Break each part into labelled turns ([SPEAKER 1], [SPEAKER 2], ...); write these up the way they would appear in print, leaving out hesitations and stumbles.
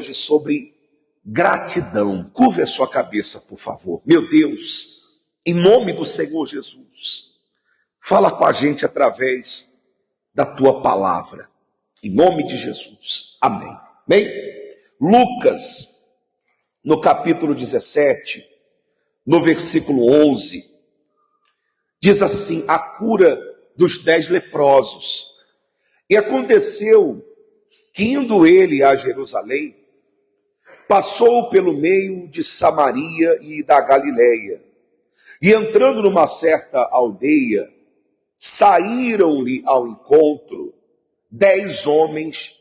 [SPEAKER 1] hoje sobre gratidão. Curve a sua cabeça, por favor. Meu Deus, em nome do Senhor Jesus, fala com a gente através da tua palavra. Em nome de Jesus. Amém. Bem, Lucas, no capítulo 17, no versículo 11, diz assim: a cura dos 10 leprosos. E aconteceu que, indo ele a Jerusalém, passou pelo meio de Samaria e da Galileia. E entrando numa certa aldeia, saíram-lhe ao encontro 10 homens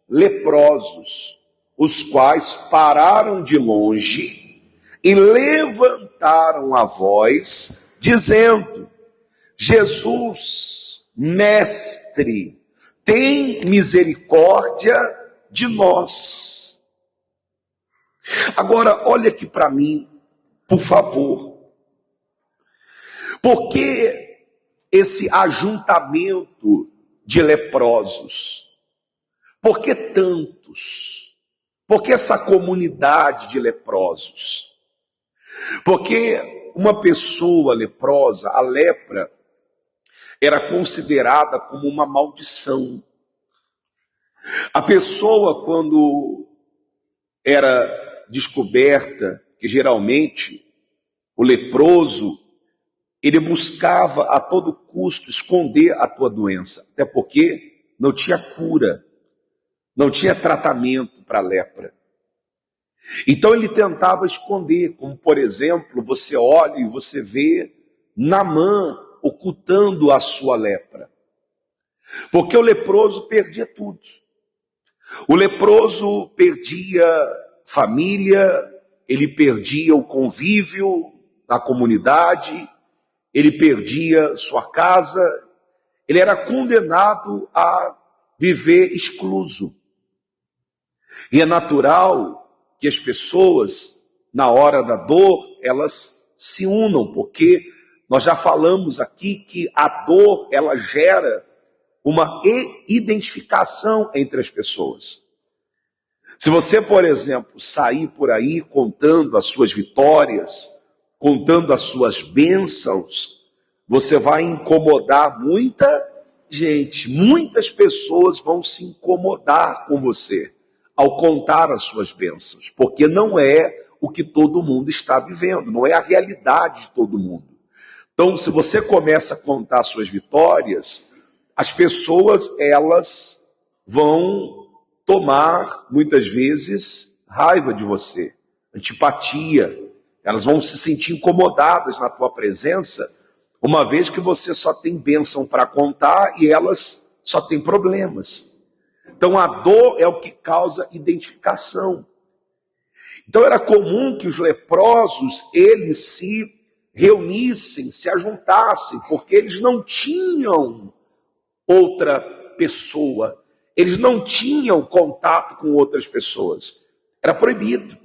[SPEAKER 1] leprosos, os quais pararam de longe e levantaram a voz, dizendo: Jesus, mestre, tem misericórdia de nós. Agora, olha aqui para mim, por favor. Por que esse ajuntamento de leprosos? Por que tantos? Por que essa comunidade de leprosos? Porque uma pessoa leprosa, a lepra, era considerada como uma maldição. A pessoa, quando era descoberta, que geralmente o leproso, ele buscava a todo custo esconder a tua doença, até porque não tinha cura, não tinha tratamento para a lepra. Então ele tentava esconder, como por exemplo, você olha e você vê Naamã ocultando a sua lepra. Porque o leproso perdia tudo. O leproso perdia família, ele perdia o convívio na comunidade, ele perdia sua casa, ele era condenado a viver excluso. E é natural que as pessoas, na hora da dor, elas se unam, porque nós já falamos aqui que a dor, ela gera uma identificação entre as pessoas. Se você, por exemplo, sair por aí contando as suas vitórias, contando as suas bênçãos, você vai incomodar muita gente, muitas pessoas vão se incomodar com você ao contar as suas bênçãos, porque não é o que todo mundo está vivendo, não é a realidade de todo mundo. Então, se você começa a contar suas vitórias, as pessoas, elas vão tomar, muitas vezes, raiva de você, antipatia. Elas vão se sentir incomodadas na tua presença, uma vez que você só tem bênção para contar e elas só têm problemas. Então, a dor é o que causa identificação. Então, era comum que os leprosos, eles se reunissem, se ajuntassem, porque eles não tinham outra pessoa, eles não tinham contato com outras pessoas, era proibido.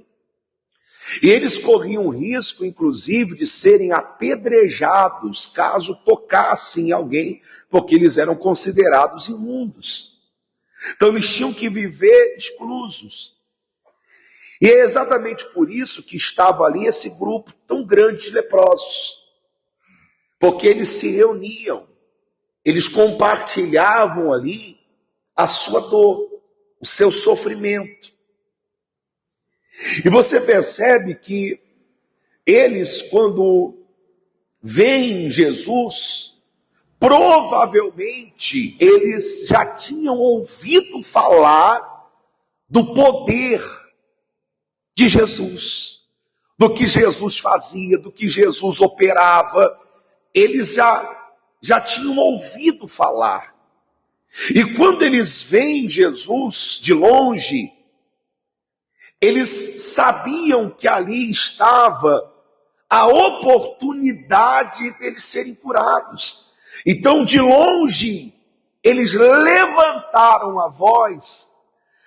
[SPEAKER 1] E eles corriam o risco, inclusive, de serem apedrejados caso tocassem alguém, porque eles eram considerados imundos. Então eles tinham que viver exclusos. E é exatamente por isso que estava ali esse grupo tão grande de leprosos. Porque eles se reuniam, eles compartilhavam ali a sua dor, o seu sofrimento. E você percebe que eles, quando veem Jesus, provavelmente eles já tinham ouvido falar do poder de Jesus, do que Jesus fazia, do que Jesus operava. Eles já tinham ouvido falar. E quando eles veem Jesus de longe, eles sabiam que ali estava a oportunidade deles serem curados. Então, de longe, eles levantaram a voz,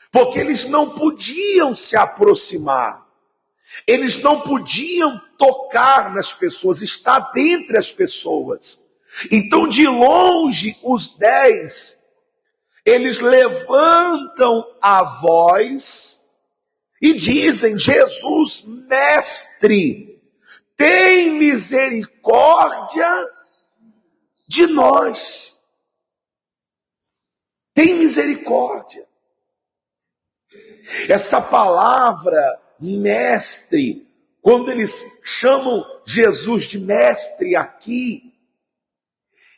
[SPEAKER 1] porque eles não podiam se aproximar, eles não podiam tocar nas pessoas, estar dentre as pessoas. Então, de longe, os 10, eles levantam a voz e dizem: Jesus, mestre, tem misericórdia de nós. Tem misericórdia. Essa palavra mestre, quando eles chamam Jesus de mestre aqui,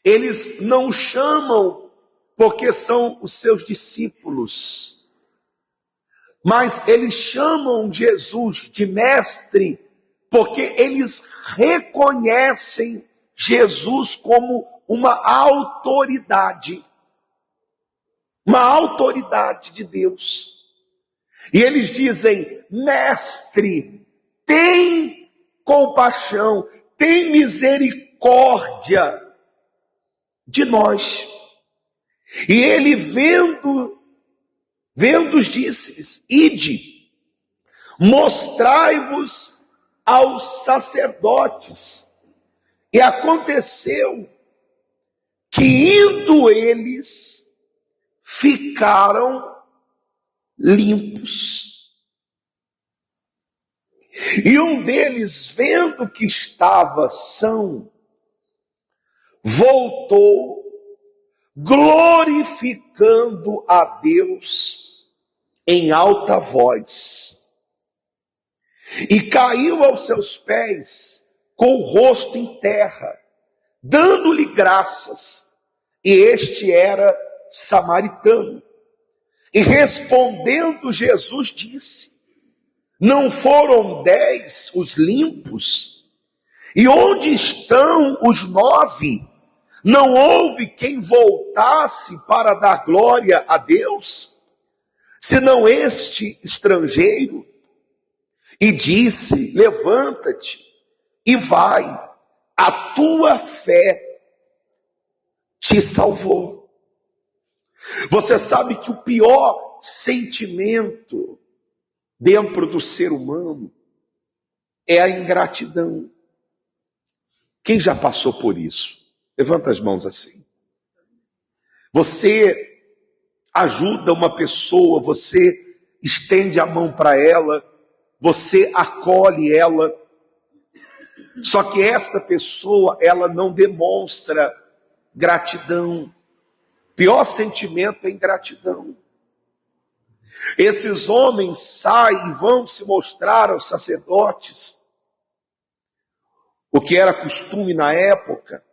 [SPEAKER 1] eles não chamam porque são os seus discípulos, mas eles chamam Jesus de mestre porque eles reconhecem Jesus como uma autoridade de Deus. E eles dizem: mestre, tem compaixão, tem misericórdia de nós. E ele vendo disse-lhes: ide, mostrai-vos aos sacerdotes. E aconteceu que, indo eles, ficaram limpos. E um deles, vendo que estava são, voltou, glorificando a Deus em alta voz, e caiu aos seus pés com o rosto em terra, dando-lhe graças. E este era samaritano. E respondendo Jesus disse: não foram 10 os limpos? E onde estão os 9? Não houve quem voltasse para dar glória a Deus, senão este estrangeiro? E disse: levanta-te e vai, a tua fé te salvou. Você sabe que o pior sentimento dentro do ser humano é a ingratidão. Quem já passou por isso? Levanta as mãos assim. Você ajuda uma pessoa, você estende a mão para ela, você acolhe ela, só que esta pessoa, ela não demonstra gratidão. O pior sentimento é ingratidão. Esses homens saem e vão se mostrar aos sacerdotes, o que era costume na época,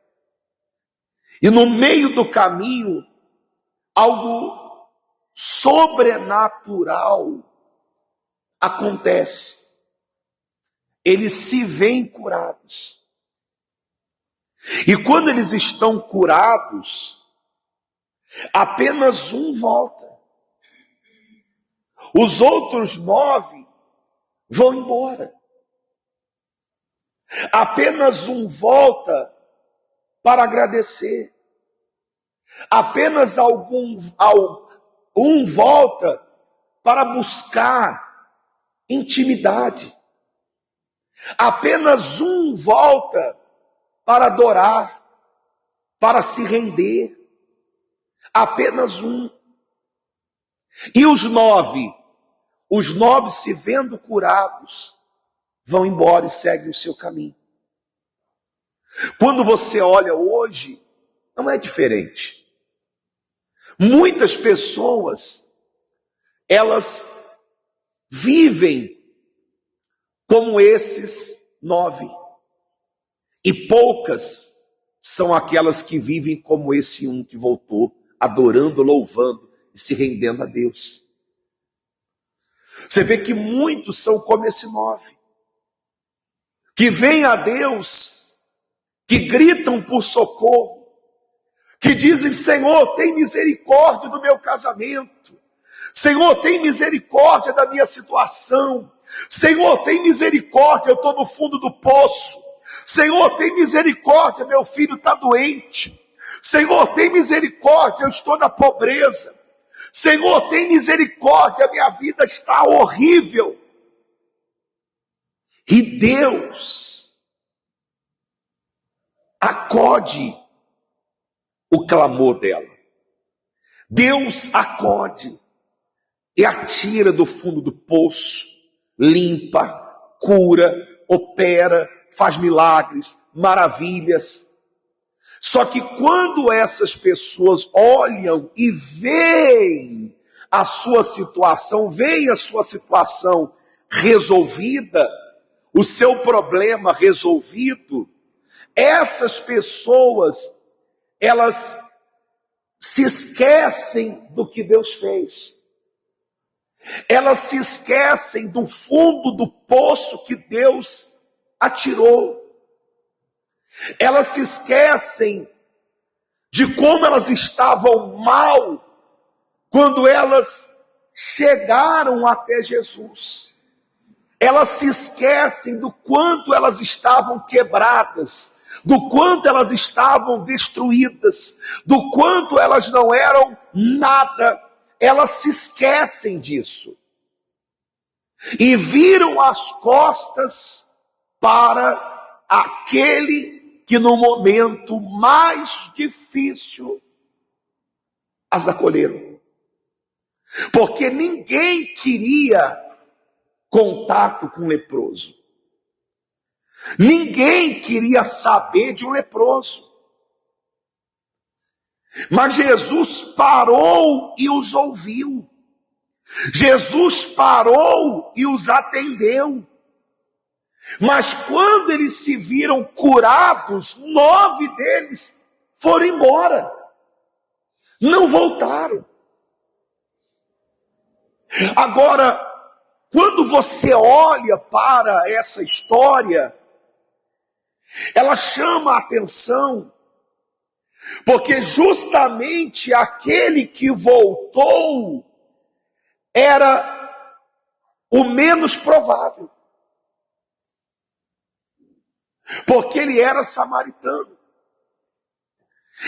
[SPEAKER 1] e no meio do caminho, algo sobrenatural acontece. Eles se veem curados. E quando eles estão curados, apenas um volta. Os outros 9 vão embora. Apenas um volta para agradecer. Apenas um volta para buscar intimidade. Apenas um volta para adorar, para se render. Apenas um. E os 9 se vendo curados, vão embora e seguem o seu caminho. Quando você olha hoje, não é diferente. Muitas pessoas, elas vivem como esses 9. E poucas são aquelas que vivem como esse um que voltou, adorando, louvando e se rendendo a Deus. Você vê que muitos são como esse 9, que vêm a Deus, que gritam por socorro, que dizem: Senhor, tem misericórdia do meu casamento. Senhor, tem misericórdia da minha situação. Senhor, tem misericórdia, eu estou no fundo do poço. Senhor, tem misericórdia, meu filho está doente. Senhor, tem misericórdia, eu estou na pobreza. Senhor, tem misericórdia, minha vida está horrível. E Deus acode o clamor dela. Deus acode e a tira do fundo do poço. limpa, cura, opera, faz milagres, maravilhas. Só que quando essas pessoas olham e veem a sua situação resolvida, o seu problema resolvido, essas pessoas, elas se esquecem do que Deus fez. Elas se esquecem do fundo do poço que Deus atirou. Elas se esquecem de como elas estavam mal quando elas chegaram até Jesus. Elas se esquecem do quanto elas estavam quebradas, do quanto elas estavam destruídas, do quanto elas não eram nada. Elas se esquecem disso. E viram as costas para aquele que no momento mais difícil as acolheram. Porque ninguém queria contato com um leproso. Ninguém queria saber de um leproso. Mas Jesus parou e os ouviu. Jesus parou e os atendeu. Mas quando eles se viram curados, 9 deles foram embora. Não voltaram. Agora, quando você olha para essa história, ela chama a atenção, porque justamente aquele que voltou era o menos provável. Porque ele era samaritano.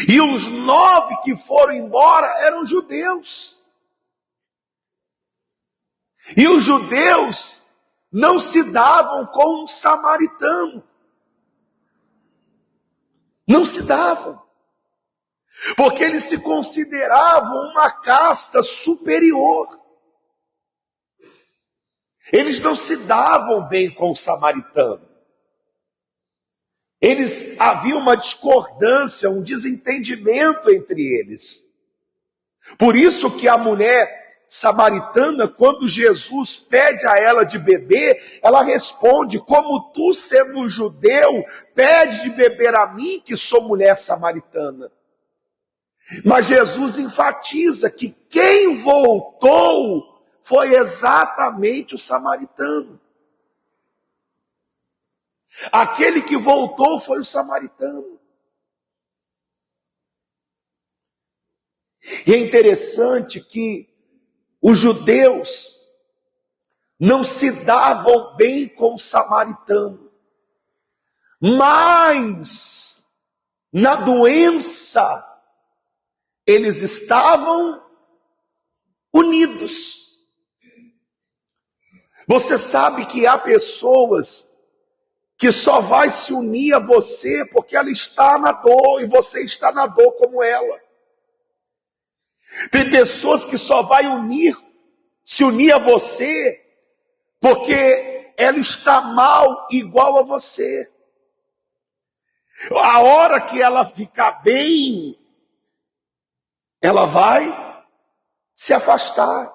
[SPEAKER 1] E os 9 que foram embora eram judeus. E os judeus não se davam com um samaritano. Não se davam. Porque eles se consideravam uma casta superior. Eles não se davam bem com o samaritano. Havia uma discordância, um desentendimento entre eles. Por isso que a mulher samaritana, quando Jesus pede a ela de beber, ela responde: como tu, sendo judeu, pede de beber a mim, que sou mulher samaritana. Mas Jesus enfatiza que quem voltou foi exatamente o samaritano. Aquele que voltou foi o samaritano. E é interessante que os judeus não se davam bem com o samaritano, mas na doença eles estavam unidos. Você sabe que há pessoas que só vai se unir a você porque ela está na dor e você está na dor como ela. Tem pessoas que só vai se unir a você porque ela está mal igual a você. A hora que ela ficar bem, ela vai se afastar.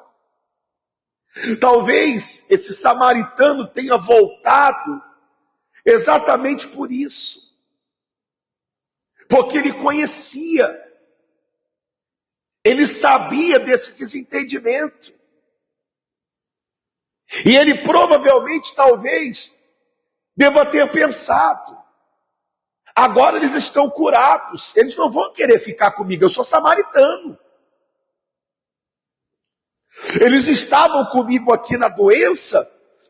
[SPEAKER 1] Talvez esse samaritano tenha voltado exatamente por isso. Porque ele conhecia, ele sabia desse desentendimento. E ele provavelmente, talvez, deva ter pensado: agora eles estão curados, eles não vão querer ficar comigo, eu sou samaritano. Eles estavam comigo aqui na doença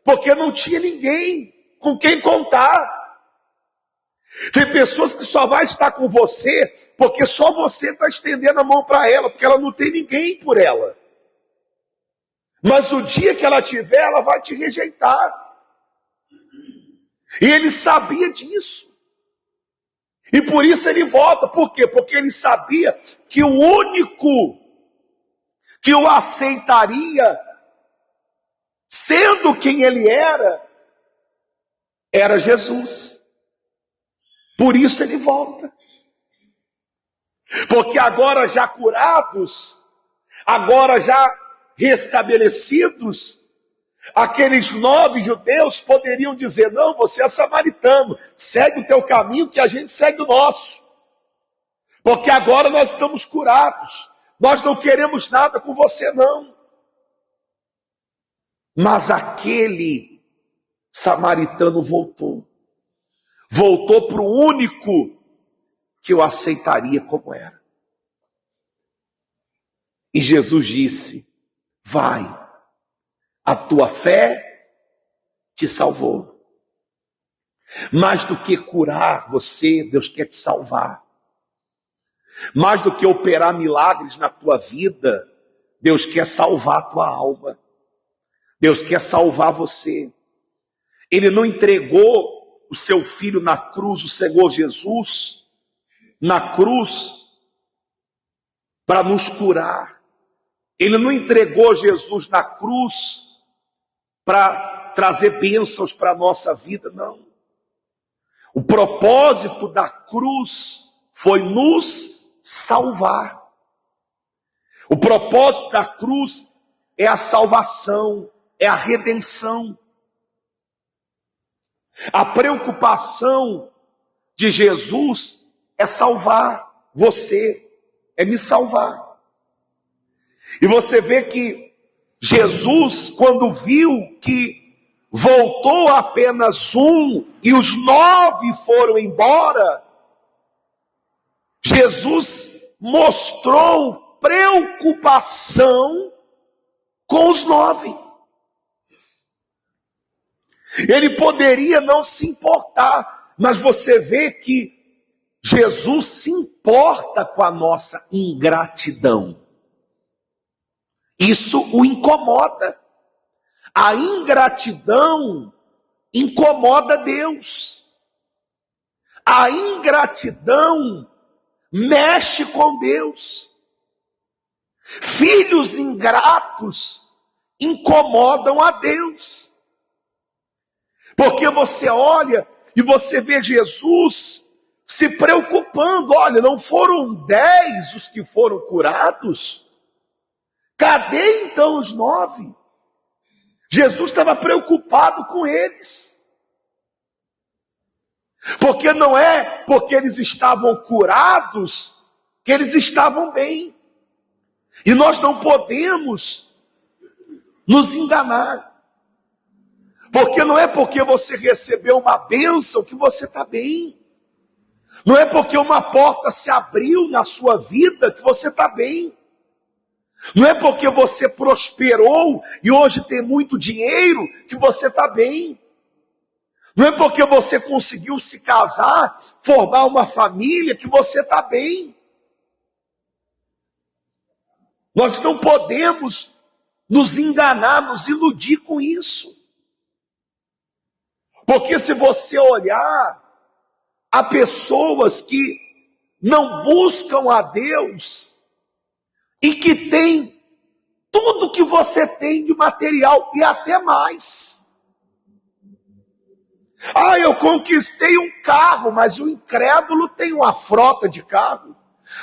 [SPEAKER 1] porque não tinha ninguém com quem contar. Tem pessoas que só vai estar com você porque só você está estendendo a mão para ela, porque ela não tem ninguém por ela. Mas o dia que ela tiver, ela vai te rejeitar. E ele sabia disso. E por isso ele volta. Por quê? Porque ele sabia que o único que o aceitaria sendo quem ele era Jesus. Por isso ele volta. Porque agora já curados, agora já restabelecidos, aqueles 9 judeus poderiam dizer: não, você é samaritano, segue o teu caminho que a gente segue o nosso. Porque agora nós estamos curados, nós não queremos nada com você não. Mas aquele samaritano voltou para o único que eu aceitaria como era. E Jesus disse: vai, a tua fé te salvou. Mais do que curar você, Deus quer te salvar. Mais do que operar milagres na tua vida, Deus quer salvar a tua alma. Deus quer salvar você. Ele não entregou o seu filho na cruz, o Senhor Jesus, na cruz, para nos curar. Ele não entregou Jesus na cruz para trazer bênçãos para a nossa vida, não. O propósito da cruz foi nos salvar. O propósito da cruz é a salvação, é a redenção. A preocupação de Jesus é salvar você, é me salvar. E você vê que Jesus, quando viu que voltou apenas um e os 9 foram embora, Jesus mostrou preocupação com os 9. Ele poderia não se importar, mas você vê que Jesus se importa com a nossa ingratidão. Isso o incomoda. A ingratidão incomoda Deus. A ingratidão mexe com Deus. Filhos ingratos incomodam a Deus. Porque você olha e você vê Jesus se preocupando. Olha, não foram 10 os que foram curados? Cadê então os 9? Jesus estava preocupado com eles. Porque não é porque eles estavam curados que eles estavam bem. E nós não podemos nos enganar. Porque não é porque você recebeu uma bênção que você está bem. Não é porque uma porta se abriu na sua vida que você está bem. Não é porque você prosperou e hoje tem muito dinheiro que você está bem. Não é porque você conseguiu se casar, formar uma família que você está bem. Nós não podemos nos enganar, nos iludir com isso. Porque se você olhar, há pessoas que não buscam a Deus e que têm tudo que você tem de material e até mais. Ah, eu conquistei um carro, mas o incrédulo tem uma frota de carro.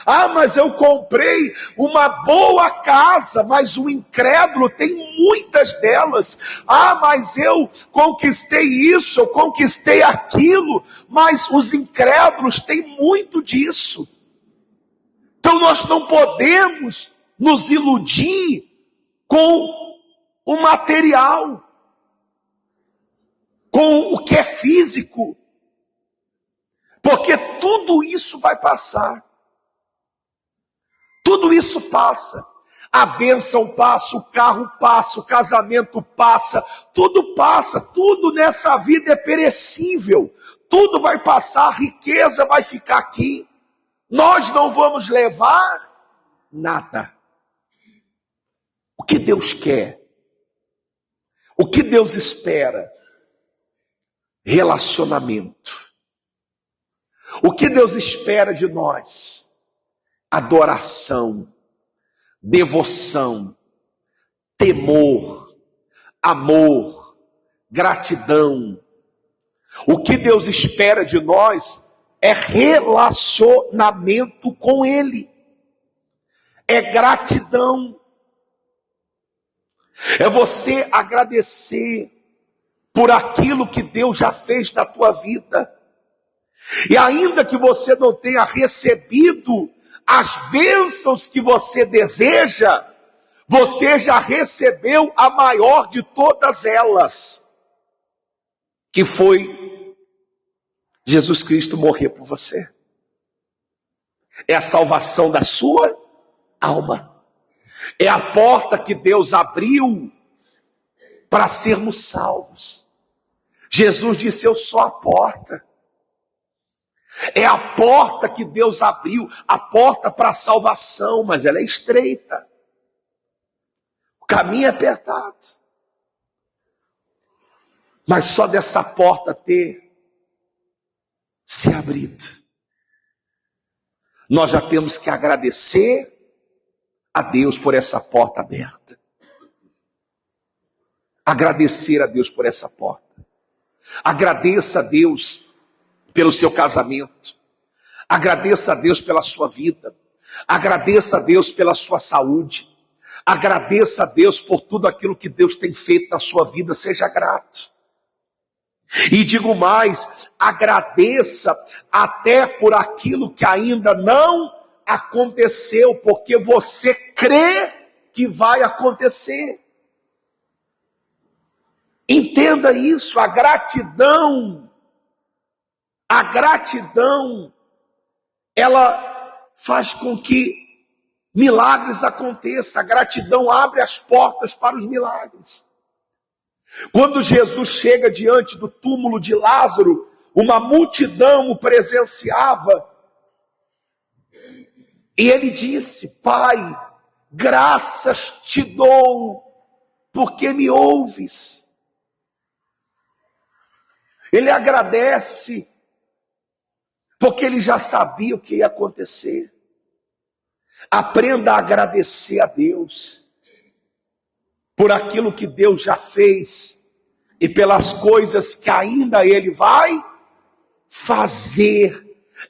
[SPEAKER 1] Ah, mas eu comprei uma boa casa, mas o incrédulo tem muitas delas. Ah, mas eu conquistei isso, eu conquistei aquilo, mas os incrédulos têm muito disso. Então nós não podemos nos iludir com o material, com o que é físico, porque tudo isso vai passar. Tudo isso passa. A bênção passa, o carro passa, o casamento passa, tudo passa, tudo nessa vida é perecível. Tudo vai passar, a riqueza vai ficar aqui. Nós não vamos levar nada. O que Deus quer? O que Deus espera? Relacionamento. O que Deus espera de nós? Adoração, devoção, temor, amor, gratidão. O que Deus espera de nós é relacionamento com Ele. É gratidão. É você agradecer por aquilo que Deus já fez na tua vida. E ainda que você não tenha recebido as bênçãos que você deseja, você já recebeu a maior de todas elas, que foi Jesus Cristo morrer por você. É a salvação da sua alma. É a porta que Deus abriu para sermos salvos. Jesus disse: eu sou a porta. É a porta que Deus abriu, a porta para a salvação, mas ela é estreita. O caminho é apertado. Mas só dessa porta ter se abrido, nós já temos que agradecer a Deus por essa porta aberta. Agradecer a Deus por essa porta. Agradeça a Deus pelo seu casamento. Agradeça a Deus pela sua vida. Agradeça a Deus pela sua saúde. Agradeça a Deus por tudo aquilo que Deus tem feito na sua vida. Seja grato. E digo mais, agradeça até por aquilo que ainda não aconteceu, porque você crê que vai acontecer. Entenda isso, a gratidão, ela faz com que milagres aconteçam. A gratidão abre as portas para os milagres. Quando Jesus chega diante do túmulo de Lázaro, uma multidão o presenciava, e ele disse: Pai, graças te dou, porque me ouves. Ele agradece, porque ele já sabia o que ia acontecer. Aprenda a agradecer a Deus por aquilo que Deus já fez e pelas coisas que ainda Ele vai fazer.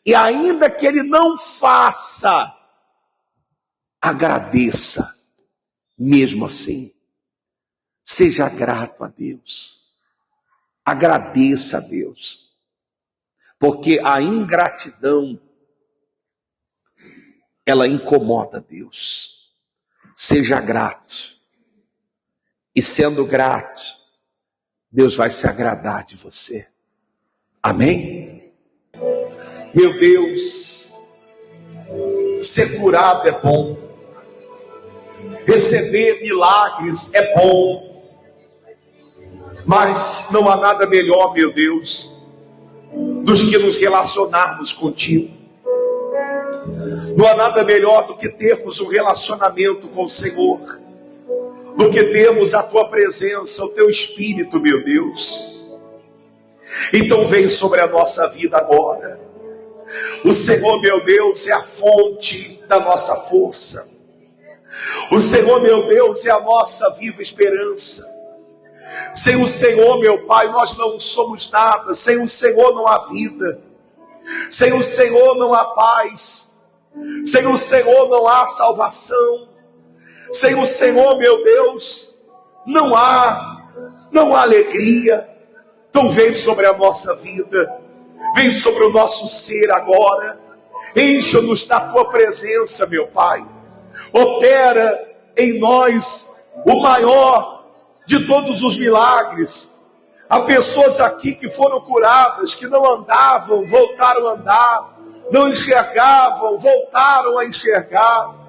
[SPEAKER 1] E ainda que Ele não faça, agradeça mesmo assim. Seja grato a Deus. Agradeça a Deus. Porque a ingratidão, ela incomoda Deus. Seja grato. E sendo grato, Deus vai se agradar de você. Amém? Meu Deus, ser curado é bom. Receber milagres é bom. Mas não há nada melhor, meu Deus, do que nos relacionarmos contigo. Não há nada melhor do que termos um relacionamento com o Senhor, do que termos a tua presença, o teu Espírito, meu Deus. Então vem sobre a nossa vida agora. O Senhor, meu Deus, é a fonte da nossa força. O Senhor, meu Deus, é a nossa viva esperança. Sem o Senhor, meu Pai, nós não somos nada. Sem o Senhor não há vida. Sem o Senhor não há paz. Sem o Senhor não há salvação. Sem o Senhor, meu Deus, não há alegria. Então vem sobre a nossa vida, vem sobre o nosso ser agora. Encha-nos da tua presença, meu Pai. Opera em nós o maior de todos os milagres. Há pessoas aqui que foram curadas, que não andavam, voltaram a andar, não enxergavam, voltaram a enxergar.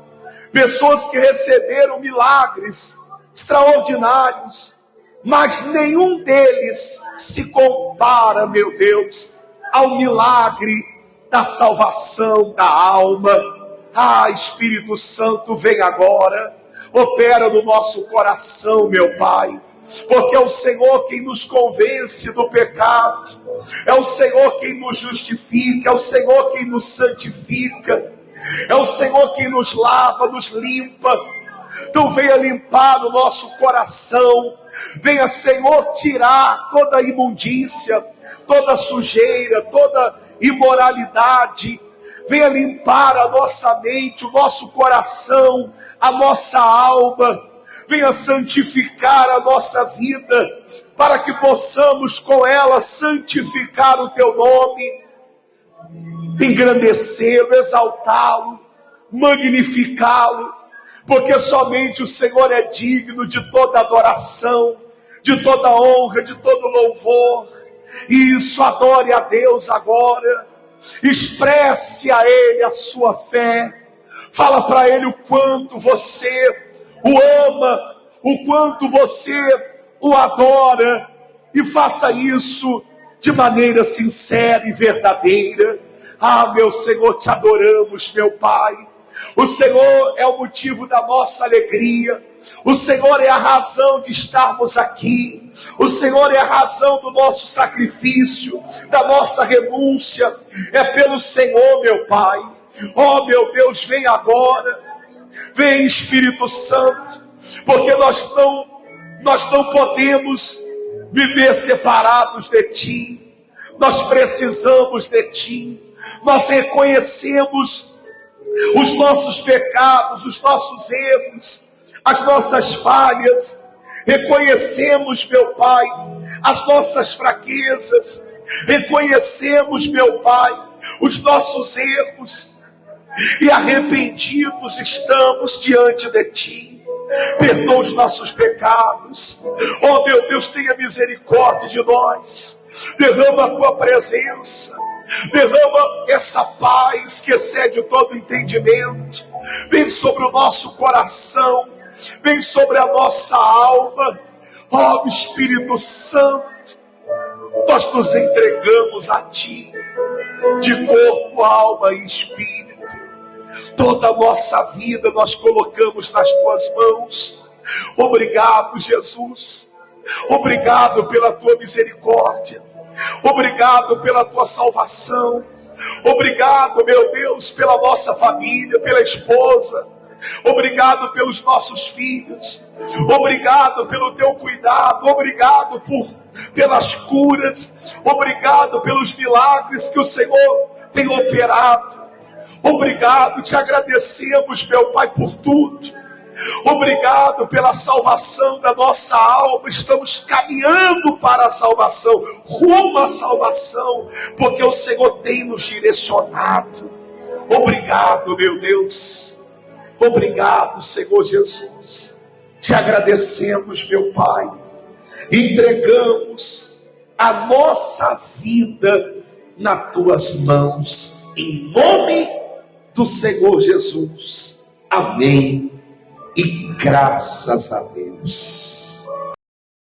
[SPEAKER 1] Pessoas que receberam milagres extraordinários, mas nenhum deles se compara, meu Deus, ao milagre da salvação da alma. Ah, Espírito Santo, vem agora, opera no nosso coração, meu Pai, porque é o Senhor quem nos convence do pecado, é o Senhor quem nos justifica, é o Senhor quem nos santifica, é o Senhor quem nos lava, nos limpa. Então venha limpar no nosso coração Venha, Senhor, tirar toda imundícia, toda sujeira, toda imoralidade. Venha limpar a nossa mente, o nosso coração, a nossa alma. Venha santificar a nossa vida, para que possamos com ela santificar o teu nome, engrandecê-lo, exaltá-lo, magnificá-lo, porque somente o Senhor é digno de toda adoração, de toda honra, de todo louvor. E isso, adore a Deus agora, expresse a Ele a sua fé, fala para Ele o quanto você o ama, o quanto você o adora, e faça isso de maneira sincera e verdadeira. Ah, meu Senhor, te adoramos, meu Pai. O Senhor é o motivo da nossa alegria. O Senhor é a razão de estarmos aqui. O Senhor é a razão do nosso sacrifício, da nossa renúncia. É pelo Senhor, meu Pai. Oh, meu Deus, vem agora. Vem, Espírito Santo, porque nós não podemos viver separados de Ti. Nós precisamos de Ti. Nós reconhecemos os nossos pecados, os nossos erros, as nossas falhas. Reconhecemos, meu Pai, as nossas fraquezas. Reconhecemos, meu Pai, os nossos erros. E arrependidos estamos diante de Ti. Perdoa os nossos pecados. Oh, meu Deus, tenha misericórdia de nós. Derrama a Tua presença. Derrama essa paz que excede todo entendimento. Vem sobre o nosso coração. Vem sobre a nossa alma. Oh, Espírito Santo, nós nos entregamos a Ti, de corpo, alma e espírito. Toda a nossa vida nós colocamos nas Tuas mãos. Obrigado, Jesus. Obrigado pela Tua misericórdia. Obrigado pela Tua salvação. Obrigado, meu Deus, pela nossa família, pela esposa. Obrigado pelos nossos filhos. Obrigado pelo Teu cuidado. Obrigado pelas curas. Obrigado pelos milagres que o Senhor tem operado. Obrigado, te agradecemos, meu Pai, por tudo. Obrigado pela salvação da nossa alma. Estamos caminhando para a salvação, rumo à salvação, porque o Senhor tem nos direcionado. Obrigado, meu Deus. Obrigado, Senhor Jesus. Te agradecemos, meu Pai. Entregamos a nossa vida nas Tuas mãos, em nome do Senhor Jesus. Amém. E graças a Deus.